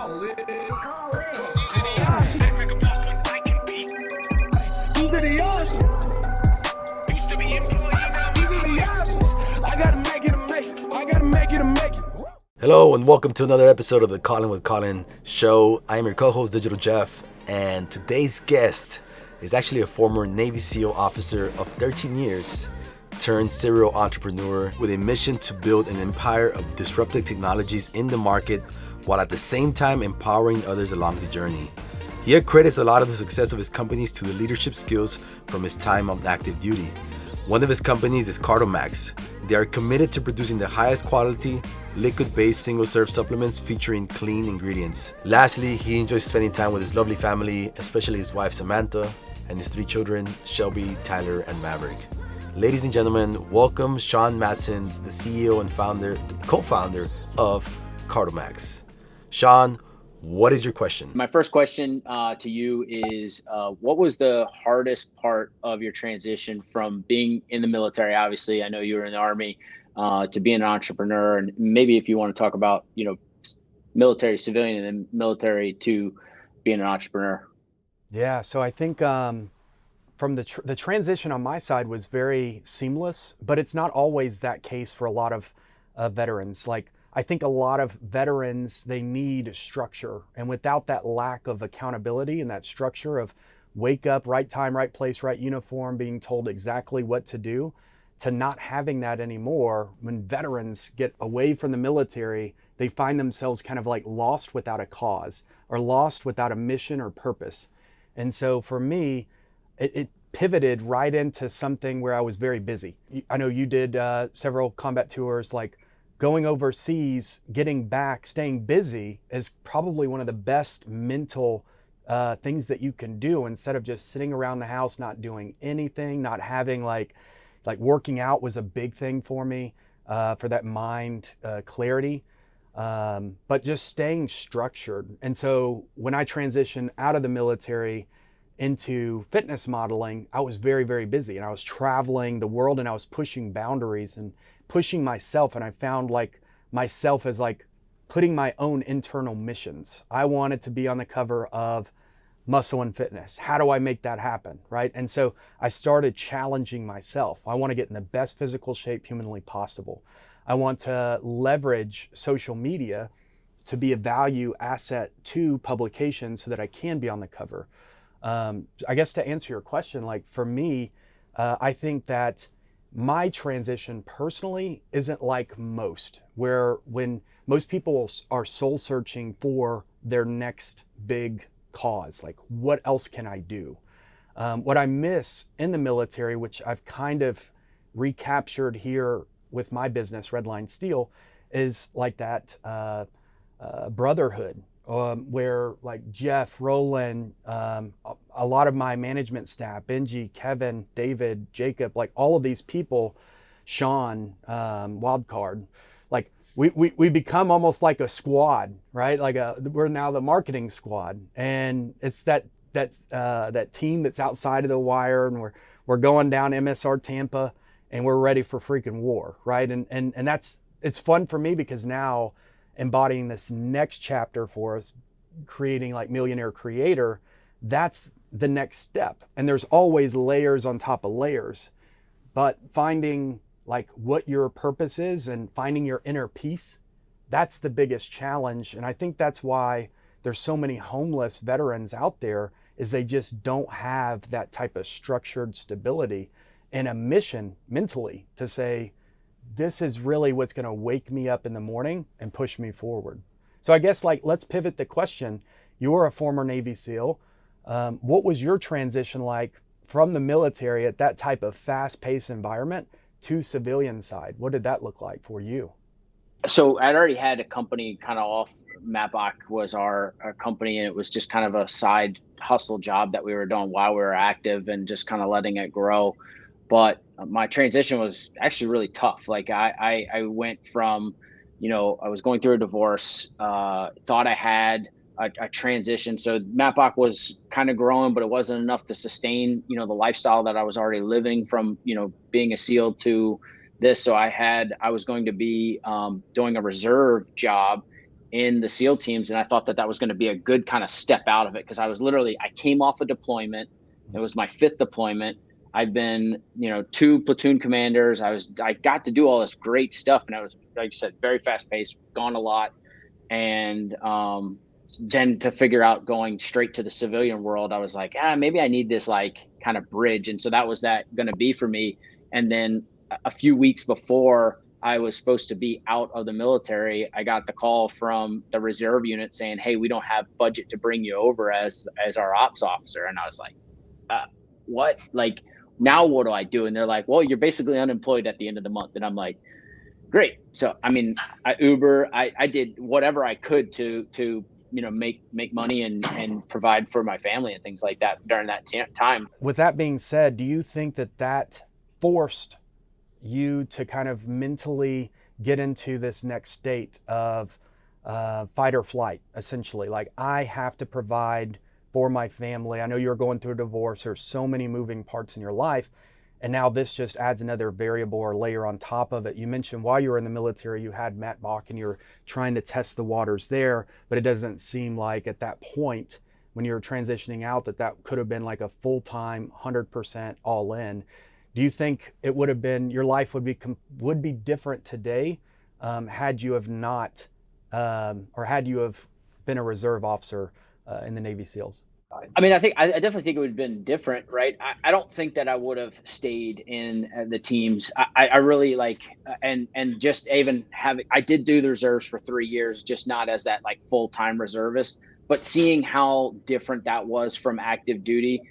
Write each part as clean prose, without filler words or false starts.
Colin. These are the options. Act like a boss when I can be. These are the options. Used to be employee, now these are the options. I gotta make it to make it. I gotta make it to make it. Hello and welcome to another episode of the Colin with Colin show. I am your co-host Digitaljeff, and today's guest is actually a former Navy SEAL officer of 13 years turned serial entrepreneur with a mission to build an empire of disruptive technologies in the market while at the same time empowering others along the journey. He accredits a lot of the success of his companies to the leadership skills from his time on active duty. One of his companies is Cardomax. They are committed to producing the highest quality, liquid-based single-serve supplements featuring clean ingredients. Lastly, he enjoys spending time with his lovely family, especially his wife Samantha and his 3 children, Shelby, Tyler, and Maverick. Ladies and gentlemen, welcome Sean Matson, the CEO and co-founder of Cardomax. Sean, what is your question? My first question to you is, what was the hardest part of your transition from being in the military? Obviously, I know you were in the Army, to being an entrepreneur, and maybe if you want to talk about, military civilian and then military to being an entrepreneur. Yeah, so I think from the transition on my side was very seamless, but it's not always that case for a lot of veterans. Like, I think a lot of veterans, they need structure, and without that lack of accountability and that structure of wake up, right time, right place, right uniform, being told exactly what to do, to not having that anymore, when veterans get away from the military, they find themselves kind of like lost without a cause or lost without a mission or purpose. And so for me, it pivoted right into something where I was very busy. I know you did several combat tours, like going overseas, getting back, staying busy is probably one of the best mental things that you can do, instead of just sitting around the house, not doing anything, not having like working out was a big thing for me for that mind clarity, but just staying structured. And so when I transitioned out of the military into fitness modeling, I was very, very busy, and I was traveling the world, and I was pushing boundaries and pushing myself. And I found like myself as like putting my own internal missions. I wanted to be on the cover of Muscle and Fitness. How do I make that happen, right? And so I started challenging myself. I want to get in the best physical shape humanly possible. I want to leverage social media to be a value asset to publications so that I can be on the cover. I guess to answer your question, like for me, I think that my transition personally isn't like most, where when most people are soul searching for their next big cause, like what else can I do? What I miss in the military, which I've kind of recaptured here with my business, Redline Steel, is like that brotherhood, where like Jeff, Roland, a lot of my management staff, Benji, Kevin, David, Jacob, like all of these people, Sean, Wildcard, like we become almost like a squad, right? Like we're now the marketing squad, and it's that team that's outside of the wire, and we're going down MSR Tampa, and we're ready for freaking war, right? And it's fun for me because now embodying this next chapter for us, creating like Millionaire Creator, that's the next step. And there's always layers on top of layers, but finding like what your purpose is and finding your inner peace, that's the biggest challenge. And I think that's why there's so many homeless veterans out there, is they just don't have that type of structured stability and a mission mentally to say, this is really what's going to wake me up in the morning and push me forward. So I guess like, let's pivot the question. You're a former Navy SEAL. What was your transition like from the military at that type of fast-paced environment to civilian side? What did that look like for you? So I'd already had a company kind of off. Mapbox was our company, and it was just kind of a side hustle job that we were doing while we were active and just kind of letting it grow. But my transition was actually really tough. Like I went from, I was going through a divorce, thought I had a transition. So Mapbox was kind of growing, but it wasn't enough to sustain, the lifestyle that I was already living from, being a SEAL to this. So I was going to be doing a reserve job in the SEAL teams. And I thought that was going to be a good kind of step out of it. Cause I came off a deployment. It was my 5th deployment. I've been, 2 platoon commanders. I got to do all this great stuff. And I was, like I said, very fast paced, gone a lot. And, then to figure out going straight to the civilian world, I was like, maybe I need this like kind of bridge. And so that was going to be for me. And then a few weeks before I was supposed to be out of the military, I got the call from the reserve unit saying, hey, we don't have budget to bring you over as our ops officer. And I was like, what? Like, now what do I do? And they're like, well, you're basically unemployed at the end of the month. And I'm like, great. So, I mean, I Uber, I did whatever I could to make money and provide for my family and things like that during that time. With that being said, do you think that forced you to kind of mentally get into this next state of fight or flight, essentially? Like, I have to provide for my family. I know you're going through a divorce. There's so many moving parts in your life. And now this just adds another variable or layer on top of it. You mentioned while you were in the military, you had Matt Bach and you're trying to test the waters there, but it doesn't seem like at that point when you were transitioning out that could have been like a full-time, 100% all in. Do you think it would have been, your life would be different today had you have not, or had you have been a reserve officer in the Navy SEALs? I mean, I definitely think it would have been different, right? I don't think that I would have stayed in the teams. I really and just even I did do the reserves for 3 years, just not as that like full-time reservist, but seeing how different that was from active duty,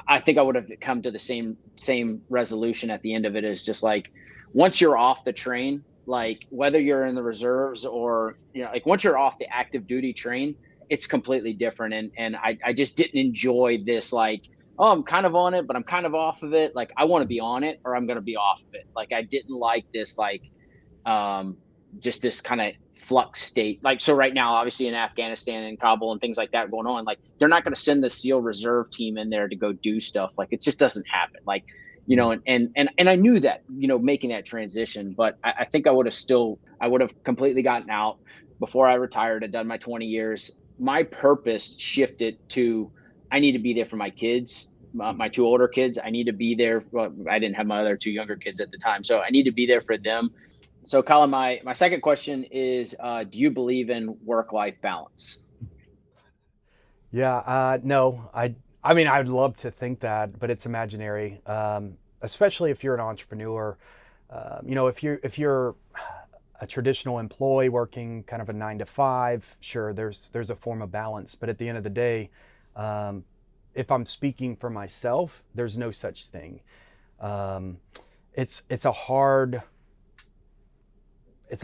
I think I would have come to the same resolution at the end of it. Is just like, once you're off the train, like whether you're in the reserves or, like once you're off the active duty train, it's completely different. And I just didn't enjoy this, like, oh, I'm kind of on it, but I'm kind of off of it. Like, I want to be on it or I'm going to be off of it. Like, I didn't like this, like, just this kind of flux state. Like, so right now, obviously in Afghanistan and Kabul and things like that going on, like, they're not going to send the SEAL reserve team in there to go do stuff. Like, it just doesn't happen. Like, and I knew that, making that transition, but I think I would have completely gotten out before I retired. I'd done my 20 years. My purpose shifted to, I need to be there for my kids, my 2 older kids. I need to be there. Well, I didn't have my other 2 younger kids at the time. So I need to be there for them. So Colin, my second question is, do you believe in work-life balance? Yeah, no, I mean, I'd love to think that, but it's imaginary, especially if you're an entrepreneur. If you're a traditional employee working kind of a 9 to 5, sure, there's a form of balance. But at the end of the day, if I'm speaking for myself, there's no such thing. It's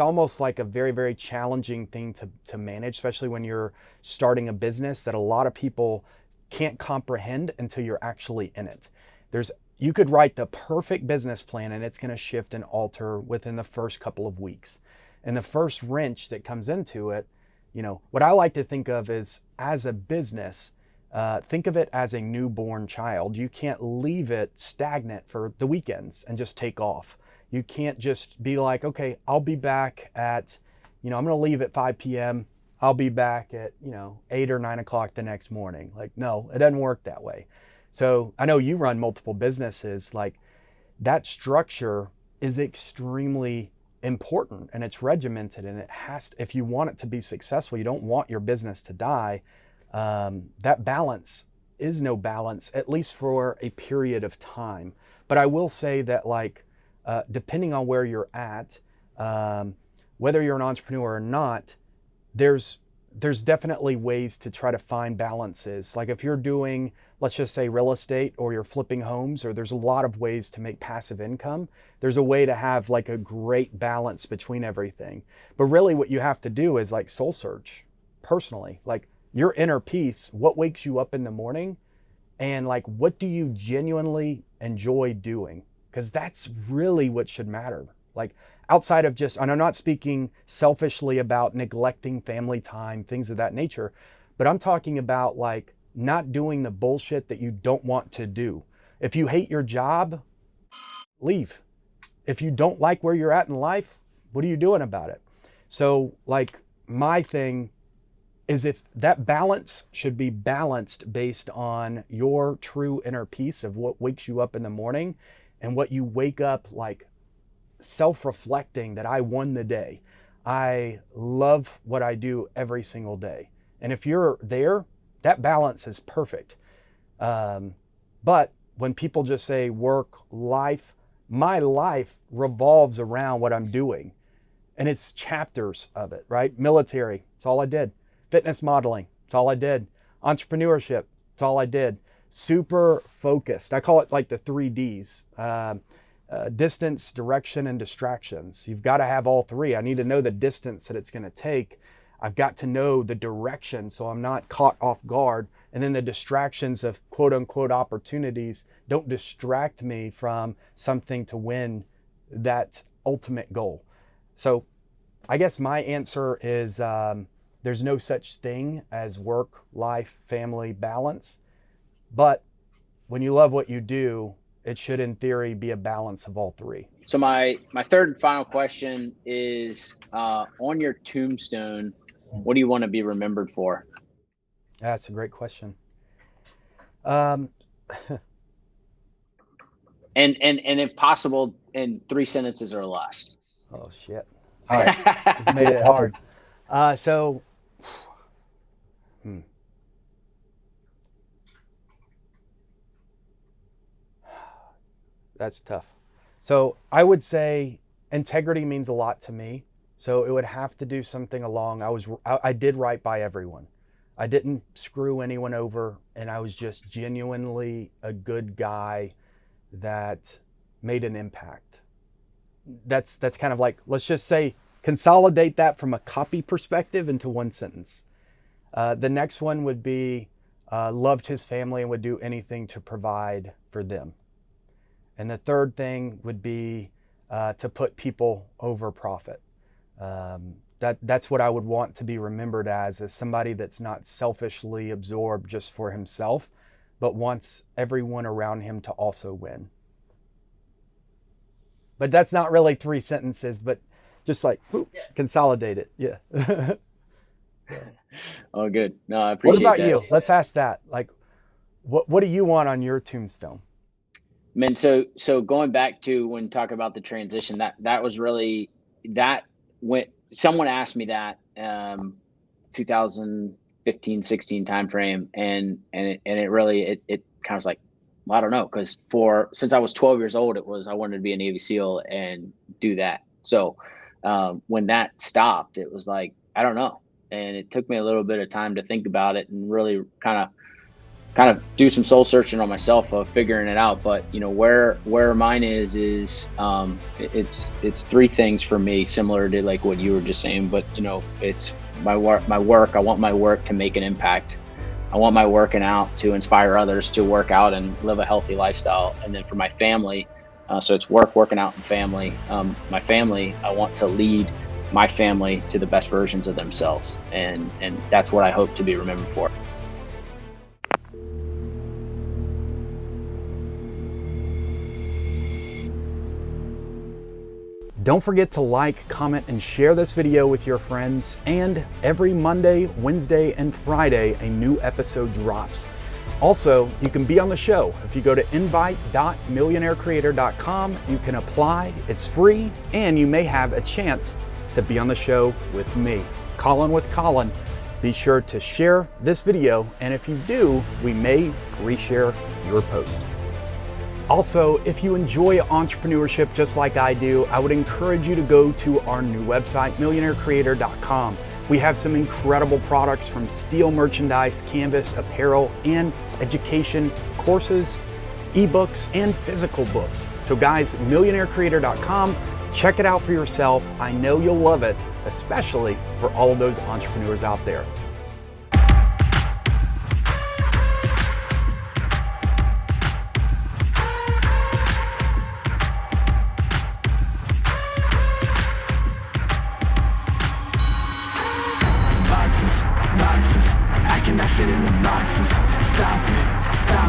almost like a very, very challenging thing to manage, especially when you're starting a business that a lot of people can't comprehend until you're actually in it. You could write the perfect business plan and it's going to shift and alter within the first couple of weeks. And the first wrench that comes into it, what I like to think of is, as a business, think of it as a newborn child. You can't leave it stagnant for the weekends and just take off. You can't just be like, okay, I'll be back at, I'm going to leave at 5 p.m. I'll be back at, 8 or 9 o'clock the next morning. Like, no, it doesn't work that way. So I know you run multiple businesses. Like, that structure is extremely important and it's regimented, and it has to, if you want it to be successful, you don't want your business to die. That balance is no balance, at least for a period of time. But I will say that, like, depending on where you're at, whether you're an entrepreneur or not, there's definitely ways to try to find balances. Like, if you're doing, let's just say, real estate, or you're flipping homes, or there's a lot of ways to make passive income. There's a way to have like a great balance between everything. But really what you have to do is like soul search personally, like your inner peace, what wakes you up in the morning, and like, what do you genuinely enjoy doing? Because that's really what should matter. Like, outside of just, and I'm not speaking selfishly about neglecting family time, things of that nature, but I'm talking about like not doing the bullshit that you don't want to do. If you hate your job, leave. If you don't like where you're at in life, what are you doing about it? So like, my thing is if that balance should be balanced based on your true inner peace of what wakes you up in the morning and what you wake up like self-reflecting that I won the day. I love what I do every single day. And if you're there, that balance is perfect. But when people just say work, life, my life revolves around what I'm doing. And it's chapters of it, right? Military, it's all I did. Fitness modeling, it's all I did. Entrepreneurship, it's all I did. Super focused. I call it like the 3Ds. Distance, direction, and distractions. You've got to have all three. I need to know the distance that it's going to take. I've got to know the direction so I'm not caught off guard. And then the distractions of quote unquote opportunities don't distract me from something to win that ultimate goal. So I guess my answer is there's no such thing as work, life, family balance. But when you love what you do, it should in theory be a balance of all three. So my third and final question is on your tombstone, what do you want to be remembered for? That's a great question. And if possible, in 3 sentences or less. Oh shit! All right, just made it hard. That's tough. So I would say integrity means a lot to me. So it would have to do something along. I did right by everyone. I didn't screw anyone over, and I was just genuinely a good guy that made an impact. That's kind of like, let's just say, consolidate that from a copy perspective into one sentence. The next one would be loved his family and would do anything to provide for them. And the third thing would be to put people over profit. That's what I would want to be remembered as somebody that's not selfishly absorbed just for himself, but wants everyone around him to also win. But that's not really 3 sentences, but just like consolidate it. Yeah. Oh, good. No, I appreciate that. What about you? Let's ask that. Like, what do you want on your tombstone? Man, so going back to when talking about the transition, that was really that when someone asked me that 2015, 16 timeframe, and it really it kind of was like, well, I don't know, because since I was 12 years old, I wanted to be a Navy SEAL and do that. So when that stopped, it was like, I don't know, and it took me a little bit of time to think about it and really kind of do some soul searching on myself of figuring it out. But where mine is it's 3 things for me, similar to like what you were just saying. But it's my work. I want my work to make an impact. I want my working out to inspire others to work out and live a healthy lifestyle. And then for my family, so it's work, working out, and family. My family, I want to lead my family to the best versions of themselves, and that's what I hope to be remembered for. Don't forget to like, comment, and share this video with your friends. And every Monday, Wednesday, and Friday, a new episode drops. Also, you can be on the show. If you go to invite.millionairecreator.com, you can apply. It's free, and you may have a chance to be on the show with me, Colin with Colin. Be sure to share this video, and if you do, we may reshare your post. Also, if you enjoy entrepreneurship just like I do, I would encourage you to go to our new website, millionairecreator.com. We have some incredible products from steel merchandise, canvas, apparel, and education courses, ebooks, and physical books. So guys, millionairecreator.com, check it out for yourself. I know you'll love it, especially for all of those entrepreneurs out there. I cannot fit in the boxes. Stop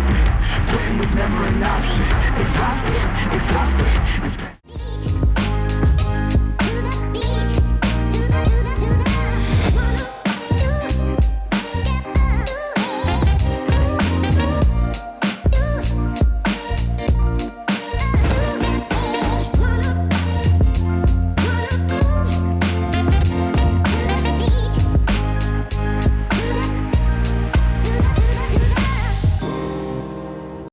it, quitting was never an option. Exhausted.